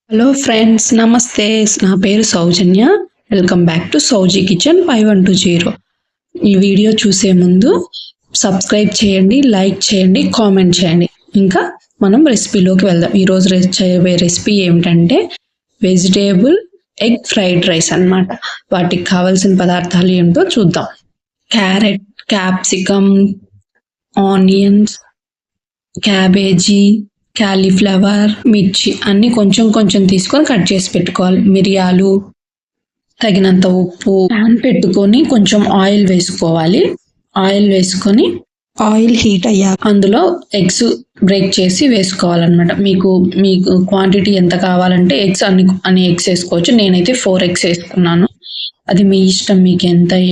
Hello friends, నమస్తే. నా పేరు Sowjanya. Welcome back to Sowji kitchen 5120. ఈ వీడియో చూసే ముందు సబ్స్క్రైబ్ చేయండి, లైక్ చేయండి, కామెంట్ చేయండి. ఇంకా మనం రెసిపీలోకి వెళ్దాం. ఈరోజు చేయబోయే రెసిపీ ఏమిటంటే వెజిటేబుల్ ఎగ్ ఫ్రైడ్ రైస్ అన్నమాట. వాటికి కావాల్సిన పదార్థాలు ఏంటో చూద్దాం. Carrot, capsicum, onions, cabbage, cauliflower, మిర్చి అన్ని కొంచెం కొంచెం తీసుకొని కట్ చేసి పెట్టుకోవాలి. మిరియాలు, తగినంత ఉప్పు, ప్యాన్ పెట్టుకొని కొంచెం ఆయిల్ వేసుకోవాలి. ఆయిల్ వేసుకొని ఆయిల్ హీట్ అయ్యాక అందులో ఎగ్స్ బ్రేక్ చేసి వేసుకోవాలన్నమాట. మీకు క్వాంటిటీ ఎంత కావాలంటే అన్ని ఎగ్స్ వేసుకోవచ్చు. నేనైతే 4 ఎగ్స్ వేసుకున్నాను. అది మీ ఇష్టం, మీకు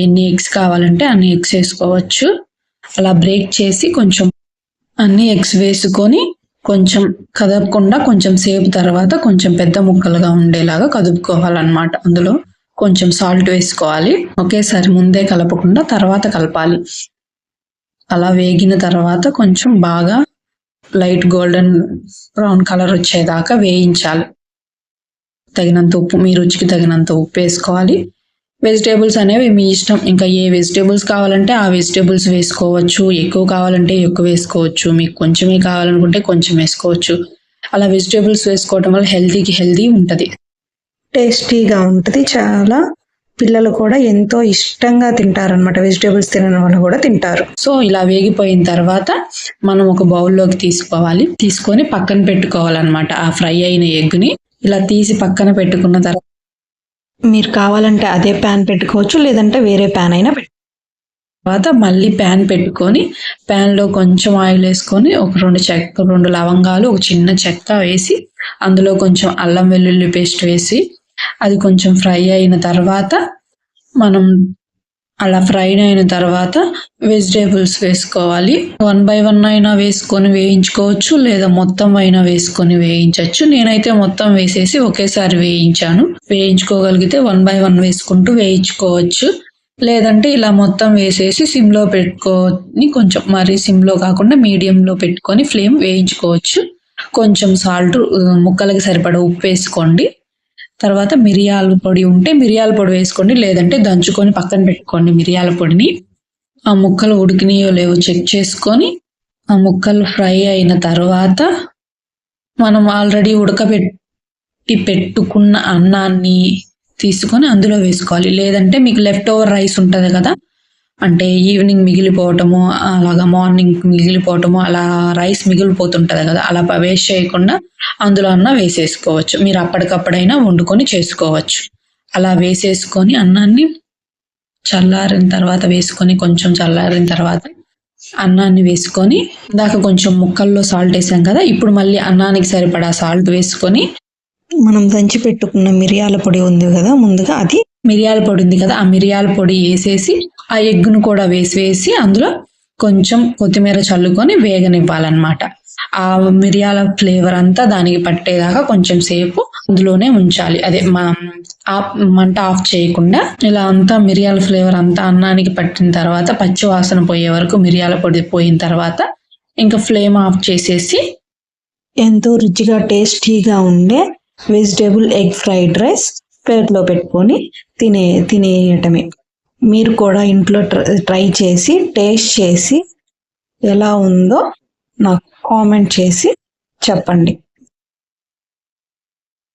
ఎన్ని ఎగ్స్ కావాలంటే అన్ని ఎగ్స్ వేసుకోవచ్చు. అలా బ్రేక్ చేసి కొంచెం అన్ని ఎగ్స్ వేసుకొని కొంచెం కదపకుండా కొంచెం సేపు తర్వాత కొంచెం పెద్ద ముక్కలుగా ఉండేలాగా కదుపుకోవాలన్నమాట. అందులో కొంచెం సాల్ట్ వేసుకోవాలి. ఒకేసారి ముందే కలపకుండా తర్వాత కలపాలి. అలా వేగిన తర్వాత కొంచెం బాగా లైట్ గోల్డెన్ బ్రౌన్ కలర్ వచ్చేదాకా వేయించాలి. తగినంత ఉప్పు, మీ రుచికి తగినంత ఉప్పు వేసుకోవాలి. వెజిటేబుల్స్ అనేవి మీ ఇష్టం. ఇంకా ఏ వెజిటేబుల్స్ కావాలంటే ఆ వెజిటేబుల్స్ వేసుకోవచ్చు. ఎక్కువ కావాలంటే ఎక్కువ వేసుకోవచ్చు. మీకు కొంచెమే కావాలనుకుంటే కొంచెం వేసుకోవచ్చు. అలా వెజిటేబుల్స్ వేసుకోవడం వల్ల హెల్దీ ఉంటుంది, టేస్టీగా ఉంటుంది. చాలా పిల్లలు కూడా ఎంతో ఇష్టంగా తింటారనమాట. వెజిటేబుల్స్ తినడం వల్ల కూడా తింటారు. సో ఇలా వేగిపోయిన తర్వాత మనం ఒక బౌల్లోకి తీసుకోవాలి. తీసుకొని పక్కన పెట్టుకోవాలన్నమాట. ఆ ఫ్రై అయిన ఎగ్ని ఇలా తీసి పక్కన పెట్టుకున్న మీరు కావాలంటే అదే ప్యాన్ పెట్టుకోవచ్చు, లేదంటే వేరే ప్యాన్ అయినా తర్వాత మళ్ళీ ప్యాన్ పెట్టుకొని ప్యాన్లో కొంచెం ఆయిల్ వేసుకొని ఒక 2 లవంగాలు, ఒక చిన్న చెక్క వేసి అందులో కొంచెం అల్లం వెల్లుల్లి పేస్ట్ వేసి అది కొంచెం ఫ్రై అయిన తర్వాత అలా ఫ్రై అయిన తర్వాత వెజిటేబుల్స్ వేసుకోవాలి. 1 by 1 అయినా వేసుకొని వేయించుకోవచ్చు, లేదా మొత్తం అయినా వేసుకొని వేయించవచ్చు. నేనైతే మొత్తం వేసేసి ఒకేసారి వేయించాను. వేయించుకోగలిగితే 1 by 1 వేసుకుంటూ వేయించుకోవచ్చు. లేదంటే ఇలా మొత్తం వేసేసి సిమ్లో పెట్టుకొని కొంచెం మరీ సిమ్లో కాకుండా మీడియంలో పెట్టుకొని ఫ్లేమ్ వేయించుకోవచ్చు. కొంచెం సాల్ట్, ముక్కలకి సరిపడా ఉప్పు వేసుకోండి. తర్వాత మిరియాల పొడి ఉంటే మిరియాల పొడి వేసుకోండి, లేదంటే దంచుకొని పక్కన పెట్టుకోండి మిరియాల పొడిని. ఆ ముక్కలు ఉడికినాయో లేవో చెక్ చేసుకొని ఆ ముక్కలు ఫ్రై అయిన తర్వాత మనం ఆల్రెడీ ఉడకబెట్టి పెట్టుకున్న అన్నాన్ని తీసుకొని అందులో వేసుకోవాలి. లేదంటే మీకు లెఫ్ట్ ఓవర్ రైస్ ఉంటుంది కదా, అంటే ఈవినింగ్ మిగిలిపోవటము, అలాగా మార్నింగ్ మిగిలిపోవటము, అలా రైస్ మిగిలిపోతుంటుంది కదా, అలా వేస్ట్ చేయకుండా అందులో అన్న వేసేసుకోవచ్చు. మీరు అప్పటికప్పుడైనా వండుకొని చేసుకోవచ్చు. అలా వేసేసుకొని అన్నాన్ని చల్లారిన తర్వాత వేసుకొని కొంచెం చల్లారిన తర్వాత అన్నాన్ని వేసుకొని ఇందాక కొంచెం ముక్కల్లో సాల్ట్ వేసాం కదా, ఇప్పుడు మళ్ళీ అన్నానికి సరిపడా సాల్ట్ వేసుకొని మనం దంచి పెట్టుకున్న మిరియాల పొడి ఉంది కదా, ముందుగా అది మిరియాల పొడి ఉంది కదా, ఆ మిరియాల పొడి వేసేసి ఆ ఎగ్గును కూడా వేసి అందులో కొంచెం కొత్తిమీర చల్లుకొని వేగనివ్వాలన్నమాట. ఆ మిరియాల ఫ్లేవర్ అంతా దానికి పట్టేదాకా కొంచెం సేపు అందులోనే ఉంచాలి. అదే మంట ఆఫ్ చేయకుండా ఇలా అంతా మిరియాల ఫ్లేవర్ అంతా అన్నానికి పట్టిన తర్వాత పచ్చి వాసన పోయే వరకు మిరియాల పొడి పోయిన తర్వాత ఇంకా ఫ్లేమ్ ఆఫ్ చేసేసి ఎంతో రుచిగా టేస్టీగా ఉండే వెజిటేబుల్ ఎగ్ ఫ్రైడ్ రైస్ ప్లేట్లో పెట్టుకొని తినేయటమే. మీరు కూడా ఇంట్లో ట్రై చేసి టేస్ట్ చేసి ఎలా ఉందో నాకు కామెంట్ చేసి చెప్పండి.